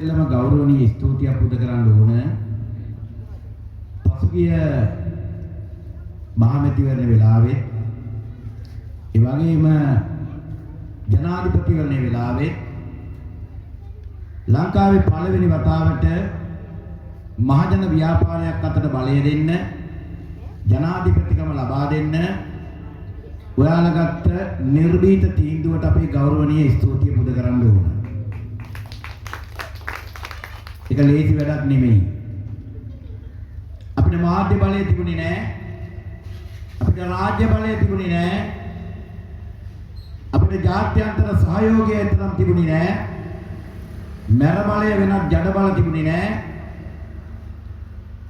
ඉස්සෙල්ලාම ගෞරවනීය ස්තුතියක් පුද කරන්න ඕන. පසුගිය මහමැතිවරණ වෙලාවේ ඒ වගේම ජනාධිපතිවරණ වෙලාවේ ලංකාවේ පළවෙනි වතාවට මහජන ව්‍යාපාරයක් අතර බලය දෙන්න ජනාධිපතිකම ලබා දෙන්න ඔයාලා ගත්ත නිර්භීත තීන්දුවට අපේ ගෞරවනීය ස්තුතිය පුද කරන්න ඕන. ඒක ලේසි වැඩක් නෙමෙයි. අපිට මාධ්‍ය බලය තිබුණේ නැහැ. අපිට රාජ්‍ය බලය තිබුණේ නැහැ. අපිට ජාත්‍යන්තර සහයෝගය තරම් තිබුණේ නැහැ. මර බලය වෙනත් ජඩ බල තිබුණේ නැහැ.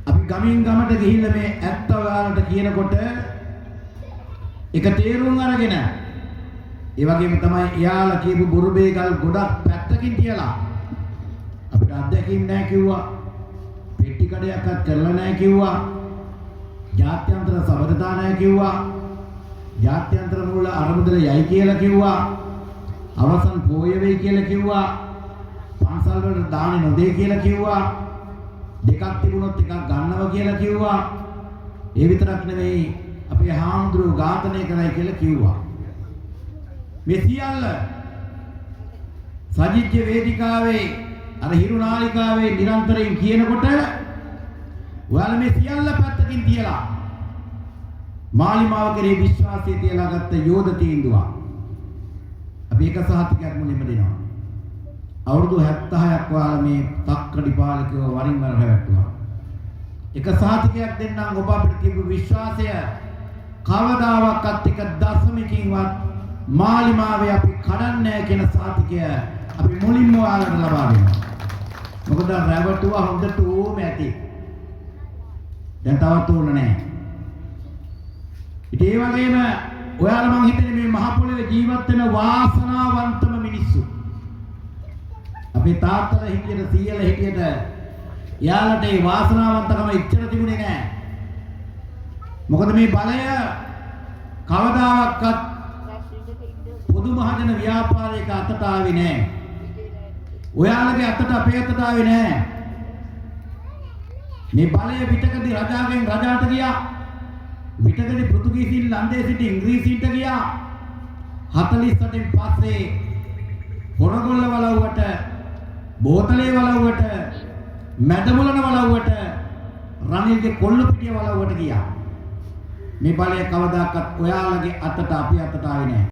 අපි ගමින් ගමට ගිහිල්ලා මේ ඇත්ත ඔයාලට කියනකොට ඒක තේරුම් අරගෙන ඒ වගේම තමයි එයාලා කියපු බොරු බේගල් ගොඩක් පැත්තකින් තියලා අපිට අත්දැකීම් නැහැ කිව්වා. පෙට්ටි කඩයක්වත් කරලා නැහැ කිව්වා. ජාත්‍යන්තර සබඳතා නැහැ කිව්වා. ජාත්‍යන්තර මූල අරමුදල යයි කියලා කිව්වා. අවසන් පෝය වෙයි කියලා කිව්වා. පන්සල් වලට දාන්නේ නොදේ කියලා කිව්වා. දෙකක් තිබුණොත් එකක් ගන්නවා කියලා කිව්වා. ඒ විතරක් නෙමෙයි අපේ හාමුදුරුවෝ ඝාතනය කරයි කියලා කිව්වා. මේ සියල්ල සජිත්‍ය වේදිකාවේ අර හිරු නාලිකාවේ නිරන්තරයෙන් කියනකොට ඔයාලා මේ සියල්ල පැත්තකින් තියලා මාලිමාව කෙරේ විශ්වාසය තියලා ගත්ත යෝධ තීන්දුව අපි එක සහතිකයක් මුලින්ම දෙනවා. අවුරුදු 76ක් ඔයාලා මේ තක්කඩි පාලකව වරින් වර හැවැට්ටුවා. එක සහතිකයක් දෙන්නම් ඔබ අපිට තිබු විශ්වාසය කවදාවත් එක දශමකින්වත් මාලිමාවේ අපි කඩන්නේ නැහැ කියන සහතිකය අපි මුලින්ම ඔයාලට ලබා දෙනවා. මොකද රැවටුවා හොඳට ඕම ඇති. දැන් තවත් ඕන නැහැ. ඉතින් ඒ වගේම ඔයාලා මං හිතන්නේ මේ මහ පොළොවේ ජීවත් වෙන වාසනාවන්තම මිනිස්සු. අපේ තාත්තලා හිටියට සීයලා හිටියට යාලට ඒ වාසනාවන්තකම ඉච්ඡර තිබුණේ නැහැ. මොකද මේ බලය කවදාවත් පොදු මහජන ව්‍යාපාරයක අතට ආවේ නැහැ. ඔයාලගේ අතට අපේ අතට ආවේ නැහැ. මේ බලය පිටකදී රජාගෙන් රජාට ගියා. පිටකදී පෘතුගීසීන් ලන්දේසිට ඉංග්‍රීසීන්ට ගියා. 48න් පස්සේ පොරගොල්ල වලව්වට බෝතලේ වලව්වට මැදමුලන වලව්වට රණිල්ගේ කොල්ල පිටිය වලව්වට ගියා. මේ බලය කවදාකවත් ඔයාලගේ අතට අපි අතට ආවේ නැහැ.